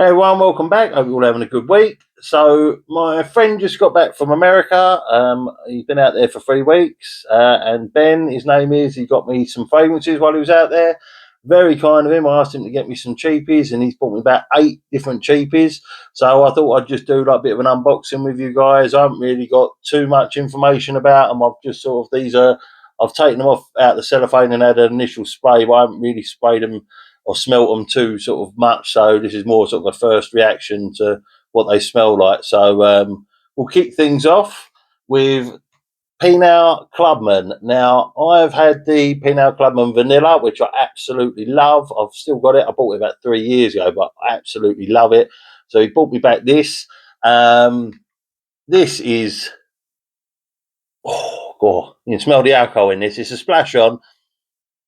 Hey everyone, welcome back. Hope you're all having a good week. So my friend just got back from America. He's been out there for 3 weeks, and Ben, his name is. He got me some fragrances while he was out there. Very kind of him. I asked him to get me some cheapies, and he's bought me about 8 different cheapies. So I thought I'd just do like a bit of an unboxing with you guys. I haven't really got too much information about them. I've just sort of I've taken them off out the cellophane and had an initial spray, but I haven't really sprayed them or smelt them too sort of much. So this is more sort of a first reaction to what they smell like. So we'll kick things off with Pinot Clubman. Now, I've had the Pinot Clubman Vanilla, which I absolutely love. I've still got it. I bought it about 3 years ago, but I absolutely love it. So he bought me back this. This is, oh, God, you can smell the alcohol in this. It's a splash on.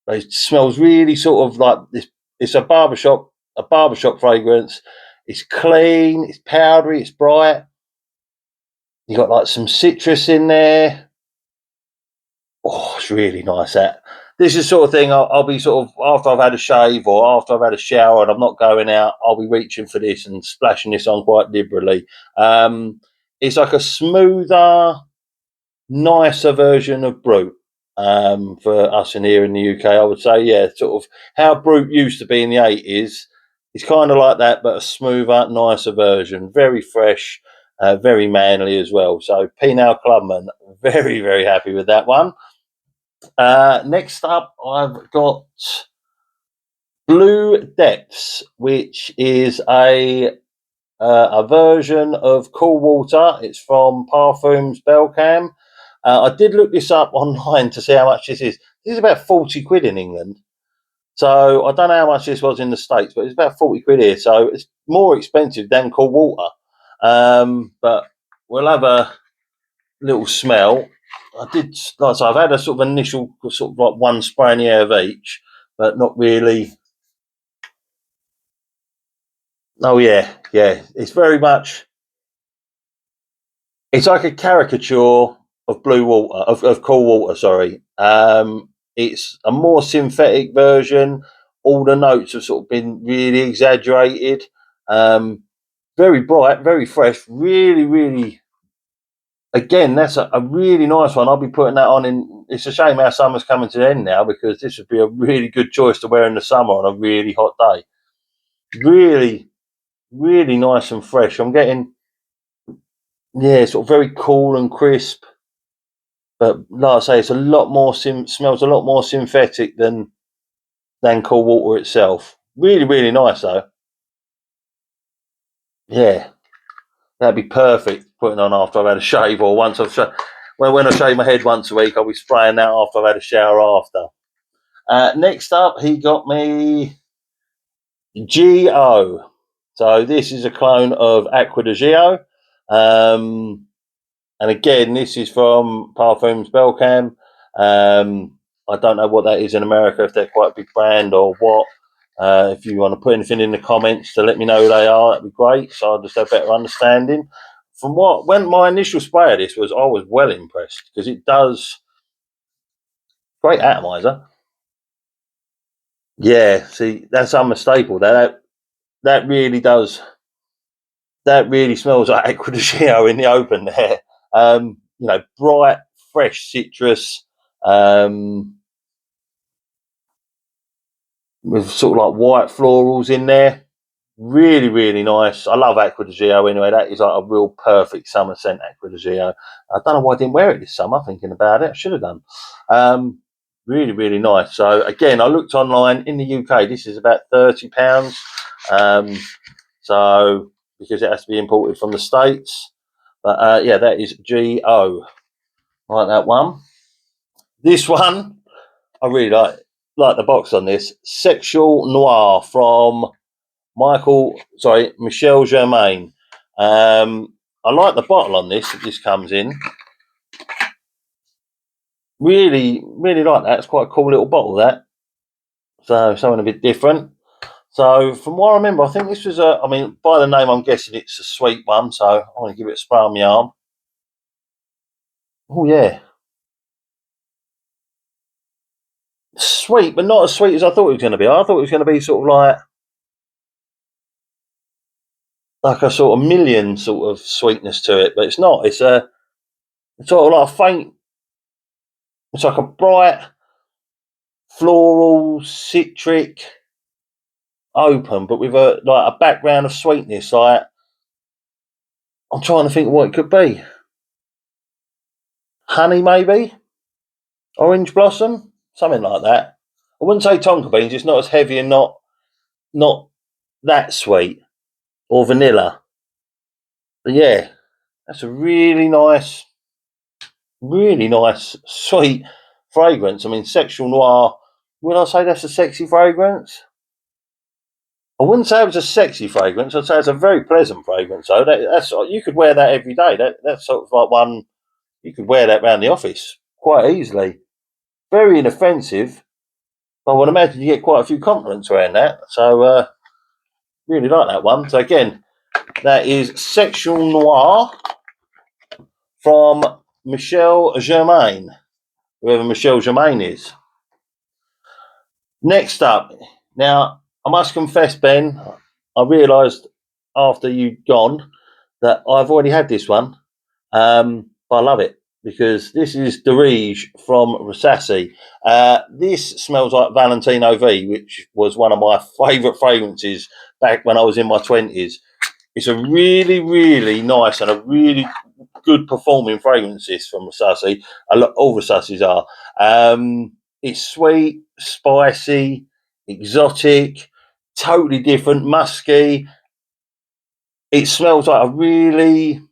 But it smells really sort of like this. It's a barbershop fragrance. It's clean, it's powdery, it's bright. You got like some citrus in there. Oh, it's really nice. That this is the sort of thing I'll be sort of after I've had a shave or after I've had a shower and I'm not going out. I'll be reaching for this and splashing this on quite liberally. It's like a smoother, nicer version of Brute. For us in here in the UK, I would say, yeah, sort of how Brute used to be in the 80s. It's kind of like that, but a smoother, nicer version. Very fresh, very manly as well. So Pinot Clubman, very, very happy with that one. Next up, I've got Blue Depths, which is a version of Cool Water. It's from Parfums Belcam. I did look this up online to see how much this is. This is about 40 quid in England. So I don't know how much this was in the States, but it's about 40 quid here. So it's more expensive than Cool Water. But we'll have a little smell. I did, like I say, I've had a sort of initial sort of like one spray in the air of each, but not really. Oh yeah, yeah. It's very much. It's like a caricature of blue water, of cool water. Sorry, it's a more synthetic version. All the notes have sort of been really exaggerated. Very bright, very fresh. Really, really. Again, that's a really nice one. I'll be putting that on in. It's a shame our summer's coming to an end now because this would be a really good choice to wear in the summer on a really hot day. Really, really nice and fresh. I'm getting, yeah, sort of very cool and crisp. But like I say, it's a lot more smells a lot more synthetic than cool water itself. Really, really nice though. Yeah, that'd be perfect putting on after I've had a shave or once when I shave my head once a week, I'll be spraying that after I've had a shower after. Next up, he got me Go. So this is a clone of Aqua de Gio. And again, this is from Parfums Belcam. I don't know what that is in America, if they're quite a big brand or what. If you want to put anything in the comments to let me know who they are, that'd be great. So I'll just have a better understanding. From what when my initial spray of this was, I was well impressed because it does great atomizer. Yeah, see, that's unmistakable. That really does. That really smells like Aqua de Gio in the open there. Bright, fresh citrus. Um, with sort of like white florals in there. Really, really nice. I love Aqua de Gio anyway. That is like a real perfect summer scent, Aqua de Gio. I don't know why I didn't wear it this summer, thinking about it. I should have done. Really, really nice. So, again, I looked online in the UK. This is about £30. Um, so, because it has to be imported from the States. But yeah, that is Go. I like that one. This one, I really like the box on this. Sexual Noir from Michel Germain. I like the bottle on this that this comes in. Really, really like that. It's quite a cool little bottle, that. So, something a bit different. So, from what I remember, I think this was by the name, I'm guessing it's a sweet one. So, I want to give it a spray on my arm. Oh, yeah. Sweet, but not as sweet as I thought it was going to be. I thought it was going to be sort of like like a sort of million sort of sweetness to it, but it's not. It's sort of like a faint. It's like a bright floral, citric, open, but with a background of sweetness. Like I'm trying to think what it could be. Honey, maybe orange blossom, something like that. I wouldn't say tonka beans. It's not as heavy and not that sweet, or vanilla. But yeah, that's a really nice, sweet fragrance. I mean, Sexual Noir. Would I say that's a sexy fragrance? I wouldn't say it was a sexy fragrance. I'd say it's a very pleasant fragrance. So that's you could wear that every day. That's sort of like one you could wear that around the office quite easily. Very inoffensive. I would imagine you get quite a few compliments around that. So really like that one. So again, that is Sexual Noir from Michelle Germain, whoever Michelle Germain is. Next up, now I must confess, Ben, I realised after you'd gone that I've already had this one, but I love it because this is Dirige from Rasassi. This smells like Valentino V, which was one of my favourite fragrances back when I was in my 20s. It's a really, really nice and a really good performing fragrance this from Rasassi. All Rasassis are. It's sweet, spicy, exotic, totally different, musky. It smells like a really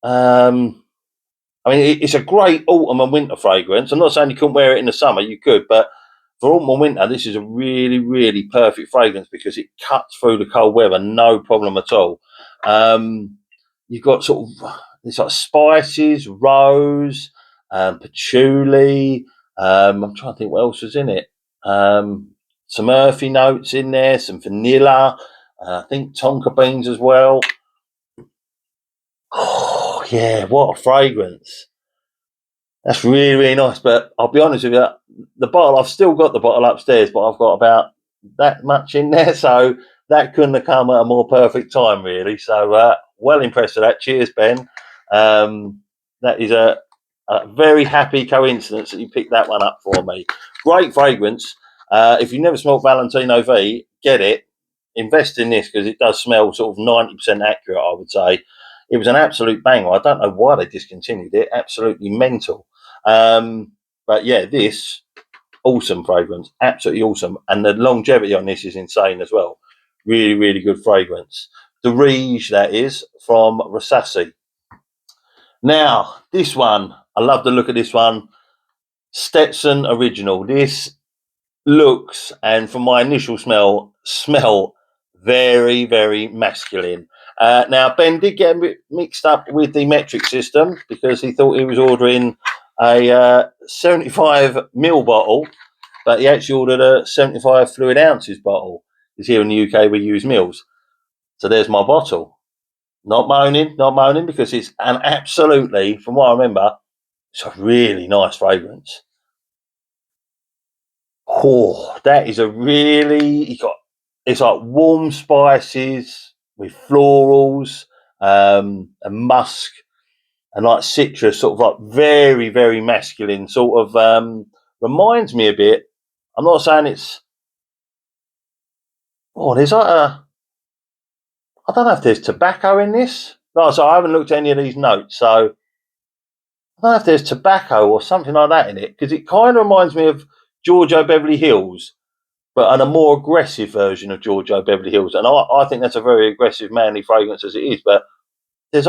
I mean, it's a great autumn and winter fragrance. I'm not saying you couldn't wear it in the summer, you could, but for autumn and winter, this is a really, really perfect fragrance because it cuts through the cold weather, no problem at all. You've got sort of it's like spices, rose, patchouli. I'm trying to think what else was in it. Some earthy notes in there, some vanilla. I think tonka beans as well. Oh yeah, what a fragrance! That's really, really nice. But I'll be honest with you, the bottle, I've still got the bottle upstairs, but I've got about that much in there. So that couldn't have come at a more perfect time, really. So well impressed with that. Cheers, Ben. That is a very happy coincidence that you picked that one up for me. Great fragrance. If you never smelled Valentino V, get it. Invest in this because it does smell sort of 90% accurate, I would say. It was an absolute banger. I don't know why they discontinued it. Absolutely mental. But yeah, this awesome fragrance, absolutely awesome, and the longevity on this is insane as well. Really, really good fragrance. The Rige, that is from Rasassi. Now, this one, I love the look of this one. Stetson Original. This looks, and from my initial smell very, very masculine. Now, Ben did get a bit mixed up with the metric system because he thought he was ordering a 75 ml bottle, but he actually ordered a 75 fluid ounces bottle. Because here in the UK we use mils. So there's my bottle. Not moaning, because it's an absolutely, from what I remember, it's a really nice fragrance. Oh, that is a really, it's like warm spices with florals, and musk and like citrus, sort of like very, very masculine, sort of reminds me a bit. I'm not saying it's, there's like I don't know if there's tobacco in this. No, so I haven't looked at any of these notes, so I don't know if there's tobacco or something like that in it, because it kind of reminds me of Giorgio Beverly Hills, but and a more aggressive version of Giorgio Beverly Hills. And I think that's a very aggressive, manly fragrance as it is. But there's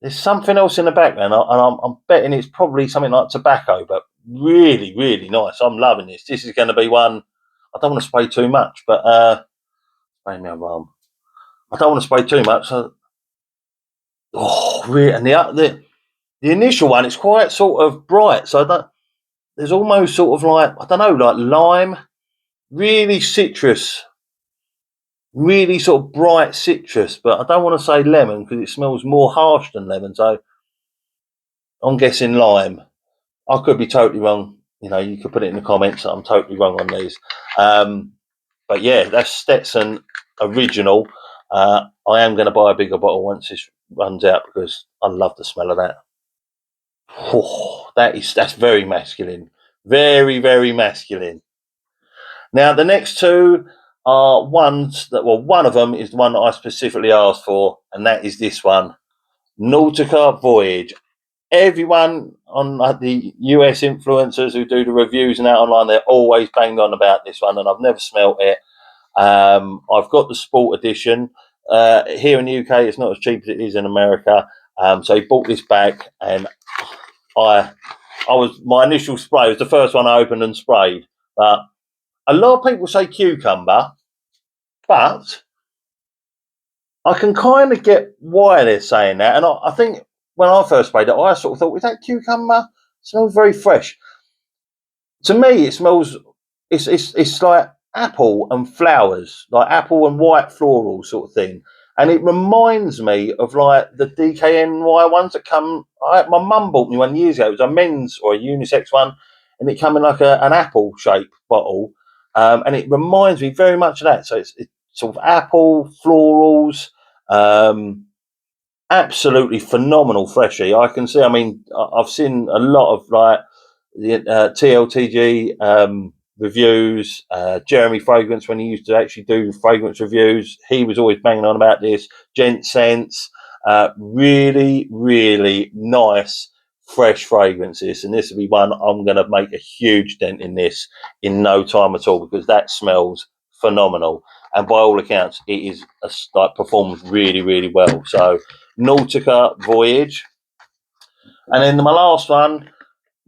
there's something else in the background, and I'm betting it's probably something like tobacco. But really, really nice. I'm loving this. This is going to be one. I don't want to spray too much, but spray me a rum. I don't want to spray too much. So, really, and the initial one, it's quite sort of bright. So there's almost sort of like I don't know, like lime, really citrus. Really sort of bright citrus, but I don't want to say lemon because it smells more harsh than lemon. So I'm guessing lime. I could be totally wrong. You know, you could put it in the comments that I'm totally wrong on these. But yeah, that's Stetson Original. I am going to buy a bigger bottle once this runs out because I love the smell of that. Oh, that's very masculine, very, very masculine. Now the next two are ones that, well, one of them is the one that I specifically asked for, and that is this one, Nautica Voyage. Everyone on the US influencers who do the reviews and that online, they're always banged on about this one, and I've never smelt it. I've got the sport edition. Here in the UK, it's not as cheap as it is in America. So he bought this back, and my initial spray was the first one I opened and sprayed. But a lot of people say cucumber, but I can kind of get why they're saying that. And I think when I first sprayed it, I sort of thought, is that cucumber? It smells very fresh. To me, it smells. It's like apple and flowers, like apple and white floral sort of thing. And it reminds me of like the DKNY ones that come. My mum bought me one years ago. It was a men's or a unisex one, and it came in like an apple shaped bottle. And it reminds me very much of that. So it's sort of apple florals. Absolutely phenomenal freshie. I can see. I mean, I've seen a lot of like the TLTG reviews. Jeremy Fragrance, when he used to actually do fragrance reviews, he was always banging on about this. Gent Sense, really, really nice fresh fragrances, and this will be one I'm going to make a huge dent in this in no time at all because that smells phenomenal, and by all accounts, it is like performs really, really well. So Nautica Voyage, and then my last one,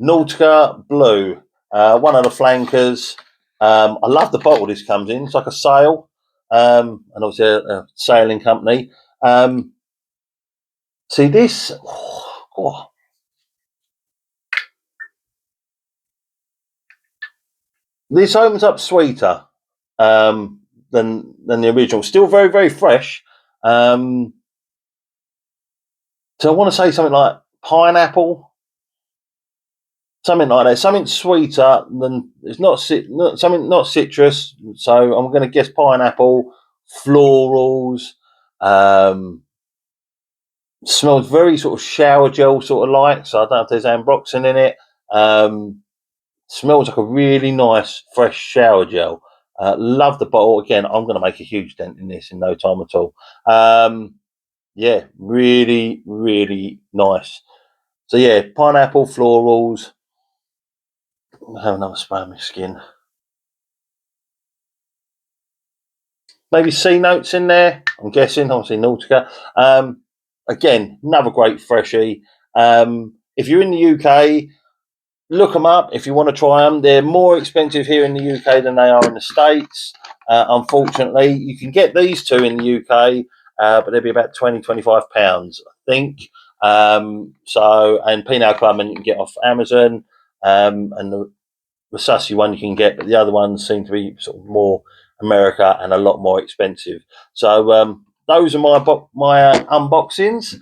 Nautica Blue, one of the flankers. I love the bottle this comes in. It's like a sail, and obviously a sailing company. See this? Oh, this opens up sweeter than the original. Still very, very fresh. So I want to say something like pineapple. Something like that, something sweeter than it's not something not citrus. So I'm going to guess pineapple, florals. Smells very sort of shower gel sort of like. So I don't know if there's ambroxan in it. Smells like a really nice fresh shower gel. Love the bottle. Again, I'm going to make a huge dent in this in no time at all. Yeah, really, really nice. So yeah, pineapple, florals. I'll have another spray on my skin. Maybe C notes in there. I'm guessing, obviously Nautica. Again, another great freshie. If you're in the UK, look them up if you want to try them. They're more expensive here in the UK than they are in the States. Unfortunately, you can get these two in the UK, but they'll be about £20-25, I think. And Pinot Club, and you can get off Amazon. And the sussy one you can get, but the other ones seem to be sort of more America and a lot more expensive. So those are my unboxings.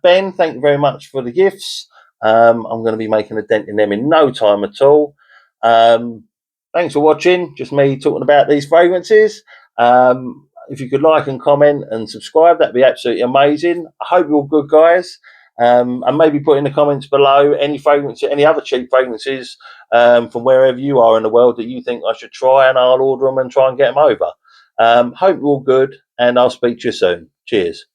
Ben, thank you very much for the gifts. I'm going to be making a dent in them in no time at all. Thanks for watching. Just me talking about these fragrances. If you could like and comment and subscribe, that'd be absolutely amazing. I hope you're all good, guys. And maybe put in the comments below any fragrance, any other cheap fragrances from wherever you are in the world that you think I should try, and I'll order them and try and get them over. Hope you're all good, and I'll speak to you soon. Cheers.